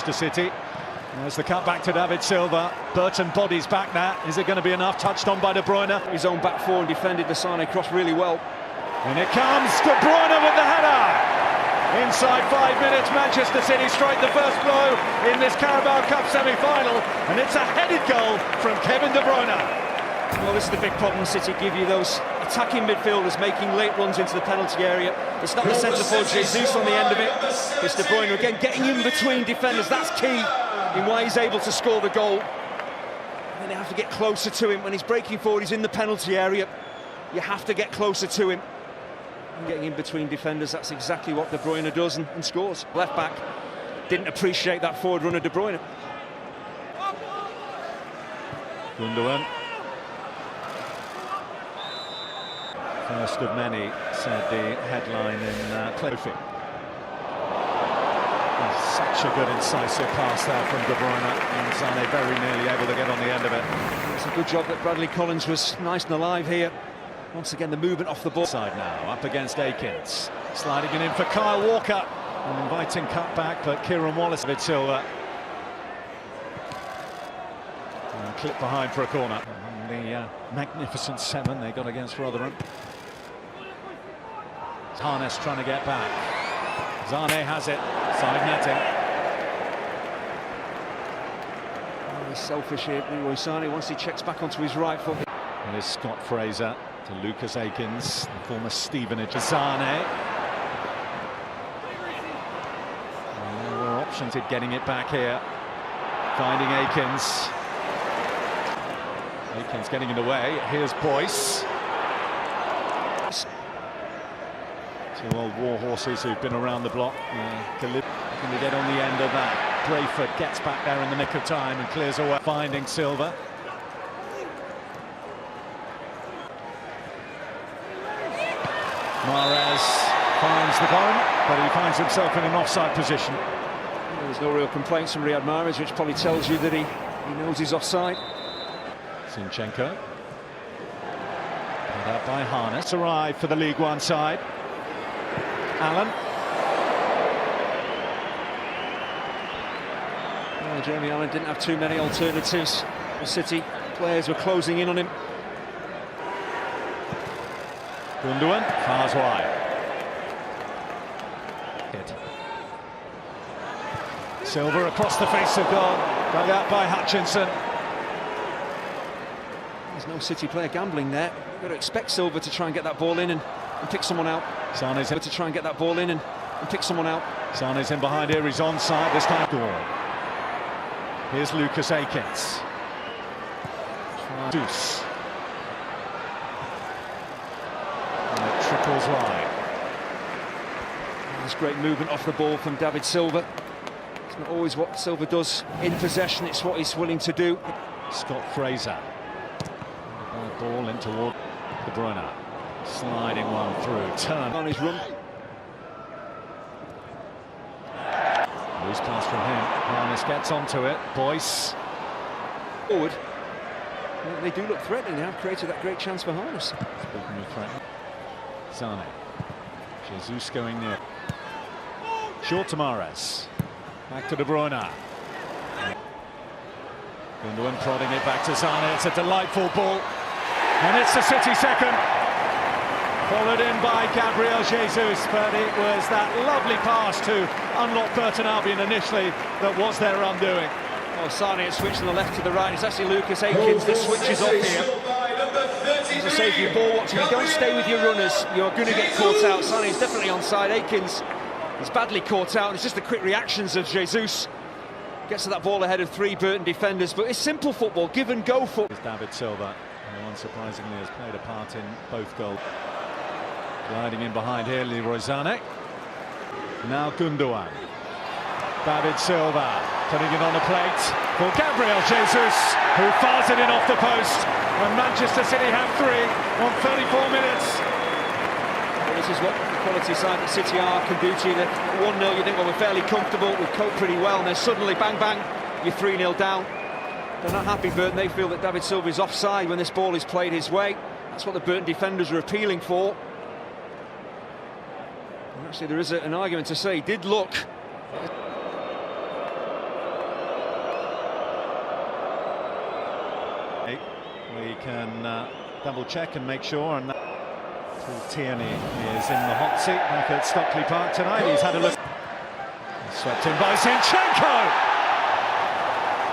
To City. There's the cut back to David Silva. Burton bodies back now. Is it going to be enough? Touched on by De Bruyne. His own back four and defended the Sane cross really well. And it comes. De Bruyne with the header. Inside 5 minutes, Manchester City strike the first blow in this Carabao Cup semi-final, and it's a headed goal from Kevin De Bruyne. Well, this is the big problem City give you, those attacking midfielders making late runs into the penalty area. It's not the centre forward Jesus on the end of it. It's De Bruyne again getting in between defenders. That's key in why he's able to score the goal. And then they have to get closer to him. When he's breaking forward, he's in the penalty area. You have to get closer to him. And getting in between defenders, that's exactly what De Bruyne does and scores. Left back didn't appreciate that forward run of De Bruyne. Gundogan. First of many, said the headline in Cliffy. Such a good incisive pass there from De Bruyne, and Sane very nearly able to get on the end of it. It's a good job that Bradley Collins was nice and alive here. Once again, the movement off the ball. Side now, up against Akins. Sliding it in for Kyle Walker. An inviting cut back, but Kieran Wallace with Silva. And clip behind for a corner. And the magnificent 7 they got against Rotherham. Harness trying to get back. Sane has it. Side netting. Oh, he's selfish here, Leroy Sane, once he checks back onto his right foot. And it's Scott Fraser to Lucas Akins, the former Stevenage. Sane. There were options at getting it back here. Finding Akins. Akins getting it away. Here's Boyce. Two old war horses who've been around the block. Can they get on the end of that? Brayford gets back there in the nick of time and clears away. Finding Silva. Mahrez finds the ball, but he finds himself in an offside position. There's no real complaints from Riyad Mahrez, which probably tells you that he knows he's offside. Zinchenko. Put out by Harness. Arrived for the League One side. Allen. Well, Jamie Allen didn't have too many alternatives. The City players were closing in on him. Gundogan fires wide. Silva across the face of goal, dug out by Hutchinson. There's no City player gambling there. You've got to expect Silva to try and get that ball in and pick someone out. Sane's in to try and get that ball in and pick someone out. Sane's in behind here, he's onside this time. Here's Lucas Akins. Deuce. And it trickles wide. There's great movement off the ball from David Silva. It's not always what Silva does in possession, it's what he's willing to do. Scott Fraser. Ball in toward De Bruyne. Sliding one through. Turn on his run. Loose pass from him. Harness gets onto it. Boyce. Forward. They do look threatening now. Created that great chance for Harness. Speaking of threatening. Sane. Jesus going near. Short to Mahrez. Back to De Bruyne. Gundogan prodding it back to Sane. It's a delightful ball. And it's the City second. Followed in by Gabriel Jesus, but it was that lovely pass to unlock Burton Albion initially that was their undoing. Oh, Sane has switched from the left to the right. It's actually Lucas Akins that switches off here. As I say, if you're ball watching, you don't stay with your runners, you're going to get caught out. Sane's definitely onside. Akins is badly caught out. It's just the quick reactions of Jesus. Gets to that ball ahead of 3 Burton defenders, but it's simple football, give and go football. David Silva, who unsurprisingly has played a part in both goals. Gliding in behind here, Leroy Sane. Now Gundogan. David Silva putting it on the plate for Gabriel Jesus, who fires it in off the post. And Manchester City have 3 on 34 minutes. Well, this is what the quality side that City are can do to you. 1-0, you think, well, we're fairly comfortable, we've coped pretty well, and then suddenly, bang, bang, you're 3-0 down. They're not happy, Burton. They feel that David Silva is offside when this ball is played his way. That's what the Burton defenders are appealing for. And actually, there is an argument to say he did look. We can double check and make sure. And Paul Tierney is in the hot seat back at Stockley Park tonight. He's had a look. Swept in by Zinchenko.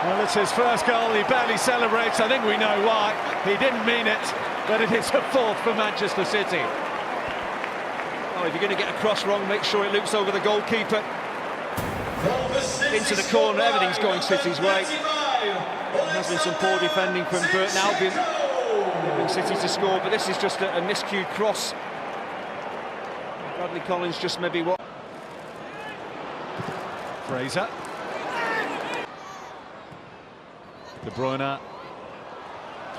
Well, it's his first goal. He barely celebrates. I think we know why. He didn't mean it, but it is a fourth for Manchester City. Oh, if you're going to get a cross wrong, make sure it loops over the goalkeeper. Into the corner, everything's going City's way. There has been some poor defending from Burton Albion, helping City to score, but this is just a miscued cross. Bradley Collins just maybe what. Fraser. De Bruyne.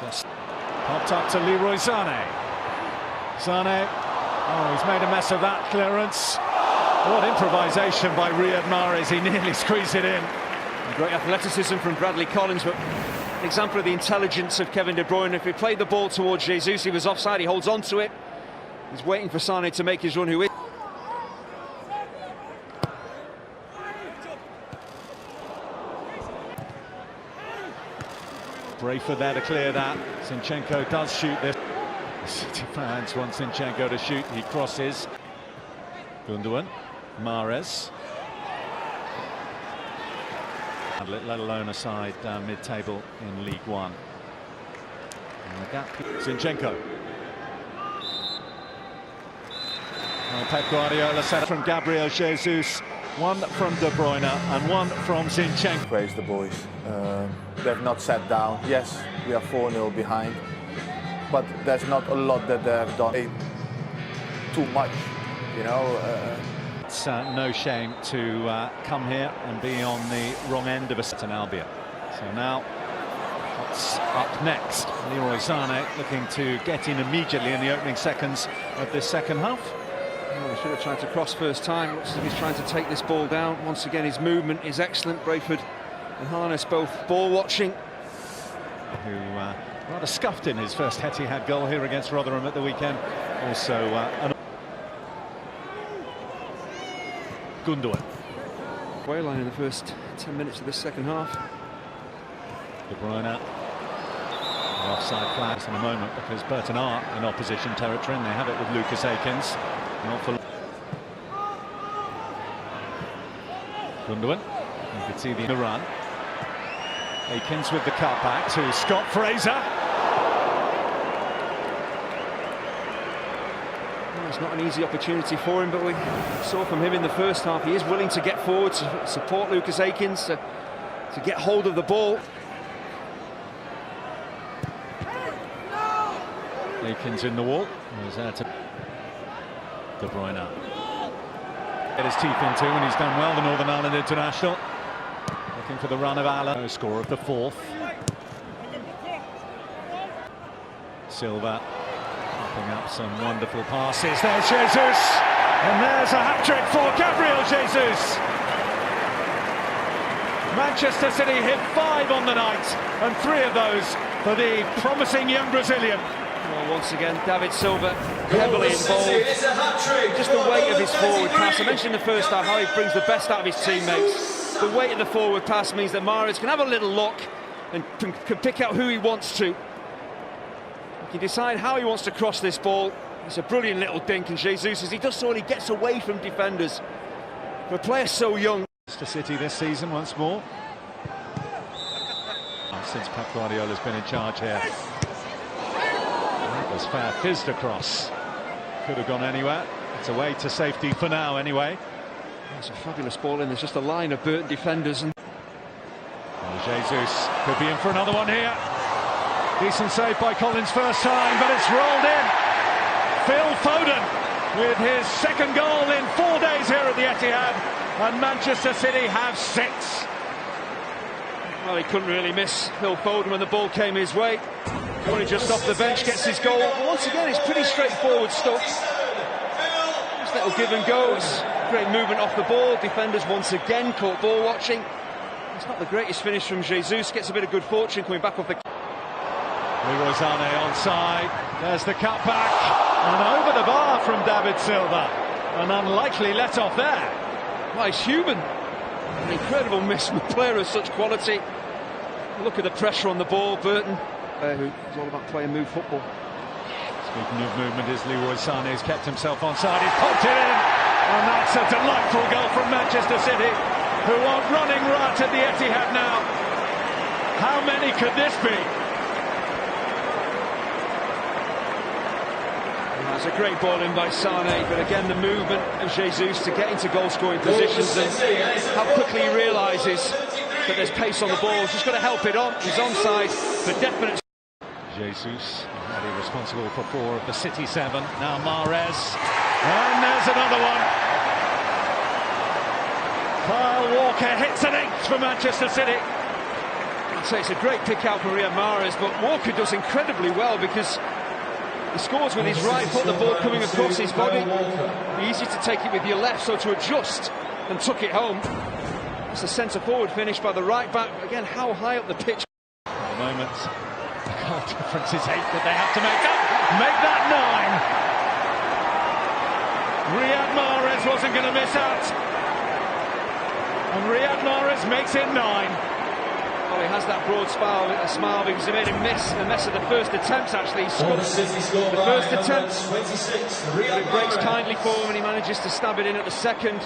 Just popped up to Leroy Sané. Sané. Oh, he's made a mess of that clearance. What improvisation by Riyad Mahrez. He nearly squeezed it in. Great athleticism from Bradley Collins, but an example of the intelligence of Kevin De Bruyne. If he played the ball towards Jesus, he was offside, he holds on to it. He's waiting for Sané to make his run, who is... Brayford there to clear that. Zinchenko does shoot this. The City fans want Zinchenko to shoot. He crosses. Gundogan. Mahrez. Let alone a side mid-table in League One. And the gap. Zinchenko. Well, Pep Guardiola set from Gabriel Jesus, one from De Bruyne and one from Zinchenko. Praise the boys. They've not sat down. Yes, we are 4-0 behind, but there's not a lot that they've done. Too much, you know. It's no shame to come here and be on the wrong end of an Albion. So now, what's up next? Leroy Sané looking to get in immediately in the opening seconds of this second half. Well, he should have tried to cross first time. Looks as if he's trying to take this ball down. Once again, his movement is excellent. Brayford and Harness both ball watching. Who rather scuffed in his first Etihad goal here against Rotherham at the weekend. Also, Gundogan. Wayline in the first 10 minutes of this second half. De Bruyne. Offside flags in a moment because Burton are in opposition territory and they have it with Lucas Akins. Not for Gundogan. You could see the run. Akins with the cutback to Scott Fraser. Well, it's not an easy opportunity for him, but we saw from him in the first half he is willing to get forward to support Lucas Akins to get hold of the ball. Akins in the wall. He's there to De Bruyne. Get his teeth into, and he's done well, the Northern Ireland international. Looking for the run of Allen. Score of the fourth. Silva popping up some wonderful passes. There's Jesus, and there's a hat-trick for Gabriel Jesus. Manchester City hit 5 on the night, and 3 of those for the promising young Brazilian. Well, once again, David Silva heavily involved. Just the weight of his forward pass. I mentioned in the first half how he brings the best out of his teammates. The weight of the forward pass means that Mahrez can have a little look and can pick out who he wants to. He can decide how he wants to cross this ball. It's a brilliant little dink, and Jesus, as he does so, he gets away from defenders. For a player so young. To City this season once more. Since Pep Guardiola's been in charge here. That was fair fizzed across. Could have gone anywhere. It's away to safety for now anyway. It's a fabulous ball in. There's just a line of Burton defenders. And well, Jesus could be in for another one here. Decent save by Collins first time, but it's rolled in. Phil Foden with his second goal in 4 days here at the Etihad, and Manchester City have 6. Well, he couldn't really miss Phil Foden when the ball came his way. Only just off the bench, gets his goal. But once again, it's pretty straightforward stuff. Just little give and goes. Great movement off the ball. Defenders once again caught ball watching. It's not the greatest finish from Jesus. Gets a bit of good fortune coming back off the... Leroy Sané onside. There's the cutback. And over the bar from David Silva. An unlikely let-off there. Well, he's human. An incredible miss from a player of such quality. Look at the pressure on the ball. Burton It's all about play and move football. Speaking of movement, is Leroy Sané has kept himself onside. He's popped it in, and that's a delightful goal from Manchester City, who are running right at the Etihad now. How many could this be? That's a great ball in by Sané, but again the movement of Jesus to get into goal-scoring positions, and how quickly he realises that there's pace on the ball. He's just got to help it on. He's onside for definite. Jesus, already responsible for 4 of the City 7. Now Mahrez, and there's another one. Kyle Walker hits an 8th for Manchester City. I'd say it's a great pick out for Riyad Mahrez, but Walker does incredibly well because he scores with his right foot, the ball coming across his body. Easy to take it with your left, so to adjust and tuck it home. It's a centre-forward finish by the right back. Again, how high up the pitch? At the moment, the goal difference is 8 that they have to make that 9. Riyad Mahrez wasn't going to miss out, and Riyad Mahrez makes it 9. Well, he has that broad smile because he made a mess of the first attempt. Actually, he scored the first attempt, but it breaks kindly for him and he manages to stab it in at the second.